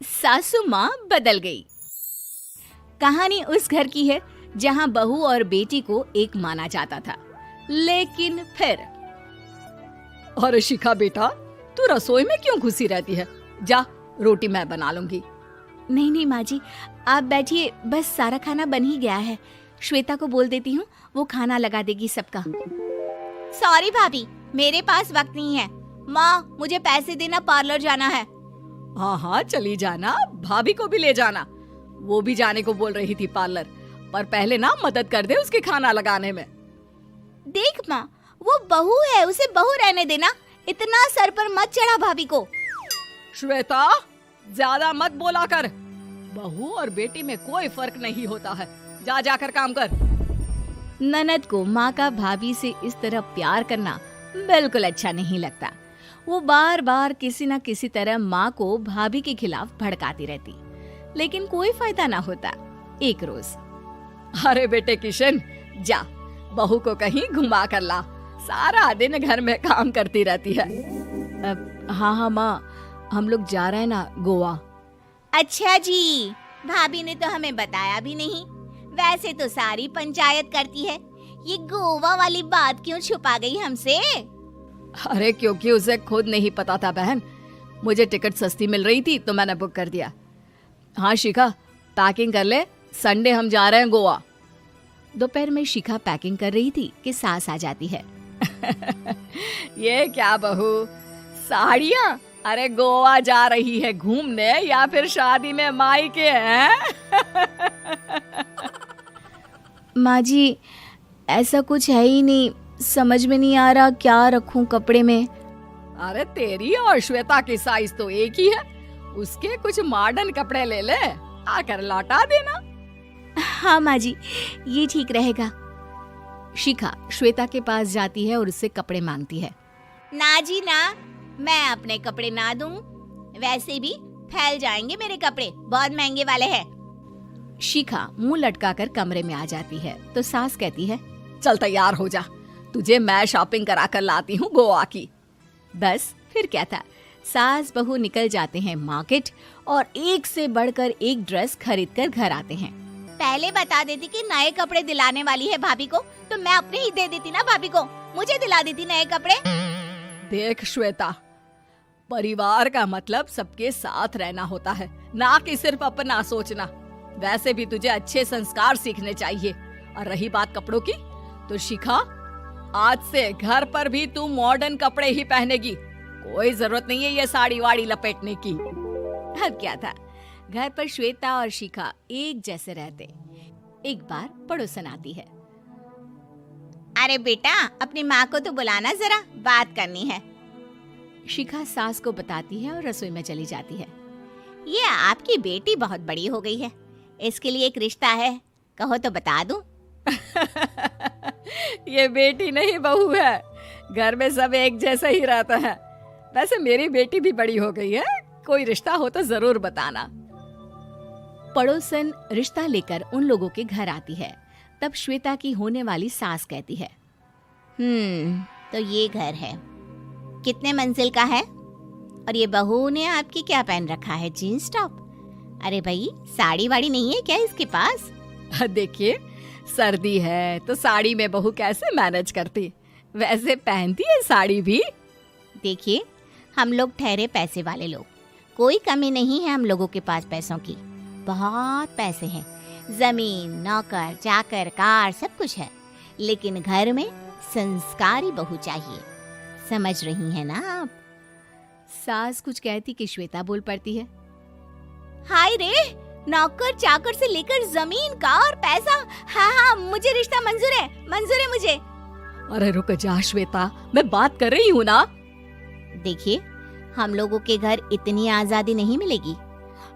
सासू माँ बदल गई। कहानी उस घर की है जहाँ बहू और बेटी को एक माना जाता था, लेकिन फिर अरे शिखा बेटा, तू रसोई में क्यों घुसी रहती है? जा, रोटी मैं बना लूंगी। नहीं नहीं माँ जी, आप बैठिए, बस सारा खाना बन ही गया है। श्वेता को बोल देती हूँ, वो खाना लगा देगी सबका। सॉरी भाभी, मेरे पास वक्त नहीं है। माँ, मुझे पैसे देना, पार्लर जाना है। हाँ हाँ चली जाना, भाभी को भी ले जाना। वो भी जाने को बोल रही थी पार्लर, पर पहले ना मदद कर दे उसके खाना लगाने में। देख माँ, वो बहू है, उसे बहू रहने देना, इतना सर पर मत चढ़ा भाभी को। श्वेता, ज्यादा मत बोला कर। बहू और बेटी में कोई फर्क नहीं होता है। जा जाकर काम कर। ननद को माँ का भाभी से इस तरह प्यार करना बिल्कुल अच्छा नहीं लगता। वो बार बार किसी न किसी तरह माँ को भाभी के खिलाफ भड़काती रहती, लेकिन कोई फायदा ना होता। एक रोज, अरे बेटे किशन, जा बहू को कहीं घुमा कर ला, सारा दिन घर में काम करती रहती है। हाँ हाँ माँ, हम लोग जा रहे हैं ना गोवा। अच्छा जी, भाभी ने तो हमें बताया भी नहीं। वैसे तो सारी पंचायत करती है, ये गोवा वाली बात क्यों छुपा गई हमसे? अरे क्योंकि उसे खुद नहीं पता था बहन। मुझे टिकट सस्ती मिल रही थी तो मैंने बुक कर दिया। हाँ शिखा, पैकिंग कर ले, संडे हम जा रहे हैं गोवा। दोपहर में शिखा पैकिंग कर रही थी कि सास आ जाती है। ये क्या बहू, साड़ियाँ? अरे गोवा जा रही है घूमने या फिर शादी में मायके हैं? माँ जी, ऐसा कुछ है ही नहीं, समझ में नहीं आ रहा क्या रखूं कपड़े में। अरे तेरी और श्वेता की साइज तो एक ही है, उसके कुछ मॉडर्न कपड़े ले ले, आकर लौटा देना। हाँ माँ जी, ये ठीक रहेगा। शिखा श्वेता के पास जाती है और उससे कपड़े मांगती है। ना जी ना, मैं अपने कपड़े ना दूं, वैसे भी फैल जाएंगे मेरे कपड़े, बहुत महंगे वाले हैं। शिखा मुंह लटकाकर कमरे में आ जाती है तो सास कहती है, चल तैयार हो जा, तुझे मैं शॉपिंग करा कर लाती हूँ गोवा की। बस फिर क्या था, सास बहू निकल जाते हैं मार्केट और एक से बढ़कर एक ड्रेस खरीद कर घर आते हैं। पहले बता देती कि नए कपड़े दिलाने वाली है भाभी को, तो मैं अपने ही दे देती ना भाभी को, मुझे दिला देती नए कपड़े। देख श्वेता, परिवार का मतलब सबके साथ रहना होता है, ना कि सिर्फ अपना सोचना। वैसे भी तुझे अच्छे संस्कार सीखने चाहिए। और रही बात कपड़ों की, तो शिखा, आज से घर पर भी तू मॉडर्न कपड़े ही पहनेगी। कोई जरूरत नहीं है ये साड़ी वाड़ी लपेटने की। अब क्या था, घर पर श्वेता और शिखा एक जैसे रहते। एक बार पड़ोसन आती है। अरे बेटा, अपनी माँ को तो बुलाना जरा, बात करनी है। शिखा सास को बताती है और रसोई में चली जाती है। ये आपकी बेटी बहुत बड़ी हो गई है, इसके लिए एक रिश्ता है, कहो तो बता दूं। ये बेटी नहीं बहू है, घर में सब एक जैसा ही रहता है। वैसे मेरी बेटी भी बड़ी हो गई है, कोई रिश्ता हो तो जरूर बताना। पड़ोसन रिश्ता लेकर उन लोगों के घर आती है। तब श्वेता की होने वाली सास कहती है, तो ये घर है, कितने मंजिल का है? और ये बहू ने आपकी क्या पहन रखा है, जीन्स टॉप? अरे भाई, साड़ी वाड़ी नहीं है क्या इसके पास? देखिए, सर्दी है तो साड़ी में बहू कैसे मैनेज करती, वैसे पहनती है साड़ी भी। देखिए, हम लोग ठहरे पैसे वाले लोग, कोई कमी नहीं है हम लोगों के पास पैसों की, बहुत पैसे हैं, जमीन, नौकर चाकर, कार, सब कुछ है, लेकिन घर में संस्कारी बहू चाहिए, समझ रही हैं ना आप? सास कुछ कहती कि श्वेता बोल पड़ती है, हाय रे, नौकर चाकर से लेकर जमीन, कार, पैसा, हाँ हाँ मुझे रिश्ता मंजूर है मुझे। अरे रुक जा श्वेता, मैं बात कर रही हूँ ना। देखिए, हम लोगों के घर इतनी आजादी नहीं मिलेगी।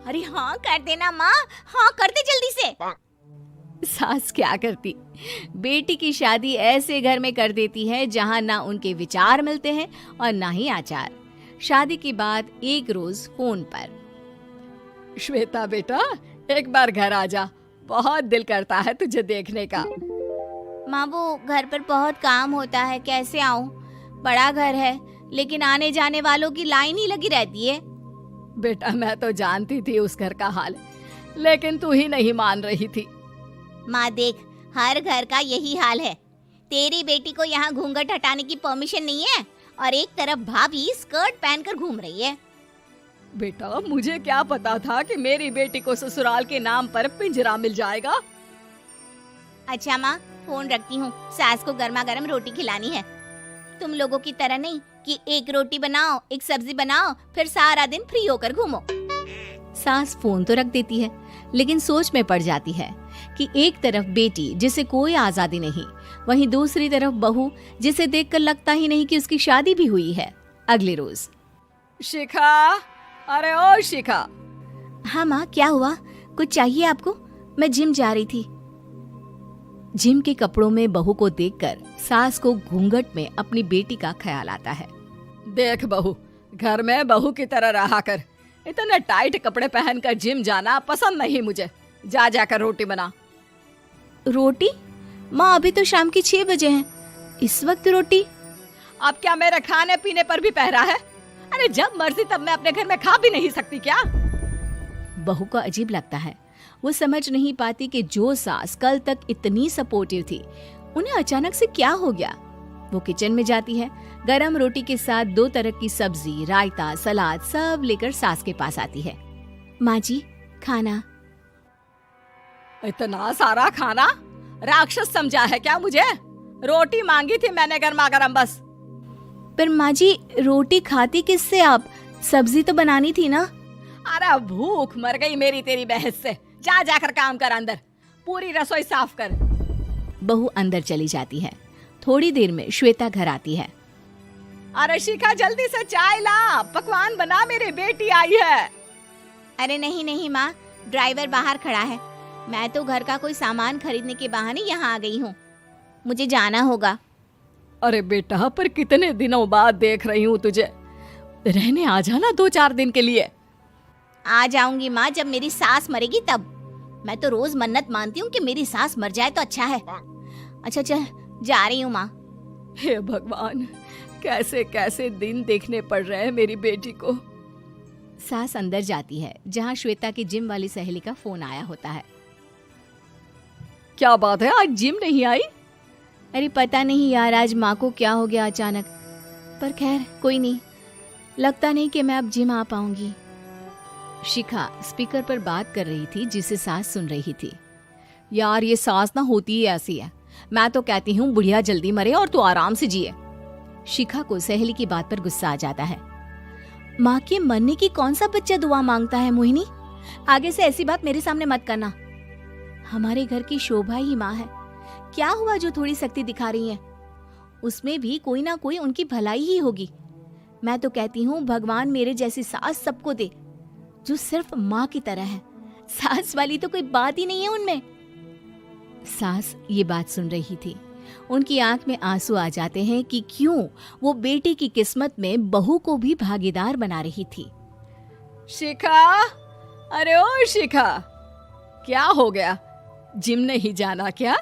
अरे हाँ कर देना माँ, हाँ कर दे जल्दी से। सास क्या करती, बेटी की शादी ऐसे घर में कर देती है जहाँ ना उनके विचार मिलते हैं और ना ही आचार। शादी के बाद एक रोज फोन पर, श्वेता बेटा, एक बार घर आ जा, बहुत दिल करता है तुझे देखने का। माँ, वो घर पर बहुत काम होता है, कैसे आऊँ? बड़ा घर है, लेकिन आने जाने वालों की लाइन ही लगी रहती है। बेटा मैं तो जानती थी उस घर का हाल, लेकिन तू ही नहीं मान रही थी। माँ देख, हर घर का यही हाल है। तेरी बेटी को यहाँ घूंघट हटाने की परमिशन नहीं है और एक तरफ भाभी स्कर्ट पहनकर घूम रही है। बेटा मुझे क्या पता था कि मेरी बेटी को ससुराल के नाम पर पिंजरा मिल जाएगा। अच्छा माँ, फोन रखती हूँ, सास को गर्मा गर्म रोटी खिलानी है। तुम लोगों की तरह नहीं कि एक रोटी बनाओ, एक सब्जी बनाओ, फिर सारा दिन फ्री होकर घूमो। सास फोन तो रख देती है, लेकिन सोच में पड़ जाती है कि एक तरफ बेटी जिसे कोई आजादी नहीं, वहीं दूसरी तरफ बहू जिसे देखकर लगता ही नहीं कि उसकी शादी भी हुई है। अगले रोज। शिखा, अरे ओ शिखा। हाँ माँ, क्या हुआ? कुछ चाहिए आपको? मैं जिम जा रही थी। जिम के कपड़ों में बहू को देखकर सास को घूंघट में अपनी बेटी का ख्याल आता है। देख बहू, घर में बहू की तरह रहा कर। इतने टाइट कपड़े पहनकर जिम जाना पसंद नहीं मुझे। जा जाकर रोटी बना। रोटी? माँ अभी तो शाम के 6 बजे हैं, इस वक्त रोटी? अब क्या मेरे खाने पीने पर भी पहरा है? अरे जब मर्जी तब मैं अपने घर में खा भी नहीं सकती क्या? बहू को अजीब लगता है। वो समझ नहीं पाती कि जो सास कल तक इतनी सपोर्टिव थी, उन्हें अचानक से क्या हो गया। वो किचन में जाती है, गरम रोटी के साथ 2 तरह की सब्जी, रायता, सलाद सब लेकर सास के पास आती है। माँ जी, खाना। इतना सारा खाना? राक्षस समझा है क्या मुझे? रोटी मांगी थी मैंने गर्मा गर्म बस। पर माँ जी, रोटी खाती किससे आप? सब्जी तो बनानी थी ना। अरे भूख मर गई मेरी तेरी बहस से। जा जाकर काम कर, अंदर पूरी रसोई साफ कर। बहू अंदर चली जाती है। थोड़ी देर में श्वेता घर आती है। अरे शिखा जल्दी से चाय ला, पकवान बना, मेरी बेटी आई है। अरे नहीं नहीं माँ, ड्राइवर बाहर खड़ा है। मैं तो घर का कोई सामान खरीदने के बहाने यहाँ आ गई हूँ, मुझे जाना होगा। अरे बेटा, पर कितने दिनों बाद देख रही हूँ तुझे, रहने आ जाना 2-4 दिन के लिए। आ जाऊंगी माँ, जब मेरी सास मरेगी तब। मैं तो रोज मन्नत मानती हूँ कि मेरी सास मर जाए तो अच्छा है। अच्छा चल, जा रही हूँ माँ। हे भगवान, कैसे कैसे दिन देखने पड़ रहे हैं मेरी बेटी को। सास अंदर जाती है, जहाँ श्वेता की जिम वाली सहेली का फोन आया होता है। क्या बात है, आज जिम नहीं आई? अरे पता नहीं यार, आज माँ को क्या हो गया अचानक। पर खैर कोई नहीं, लगता नहीं कि मैं अब जिम आ पाऊंगी। शिखा स्पीकर पर बात कर रही थी, जिसे सास सुन रही थी। यार ये सास ना होती ही ऐसी है। मैं तो कहती हूँ बुढ़िया जल्दी मरे और तू आराम से जिए। शिखा को सहेली की बात पर गुस्सा आ जाता है। माँ के मरने की कौन सा बच्चा दुआ मांगता है मोहिनी? आगे से ऐसी बात मेरे सामने मत करना। हमारे घर की शोभा ही माँ है। क्या हुआ जो थोड़ी सख्ती दिखा रही है? उसमें भी कोई ना कोई उनकी भलाई ही होगी। मैं तो कहती हूँ भगवान मेरे जैसी सास सबको दे, जो सिर्फ माँ की तरह है। सास वाली तो कोई बात ही नहीं है उनमें। सास ये बात सुन रही थी। उनकी आंख में आंसू आ जाते हैं कि क्यों वो बेटी की किस्मत में बहू को भी भागीदार बना रही थी। शिखा, अरे ओ शिखा, क्या हो गया? जिम नहीं जाना क्या?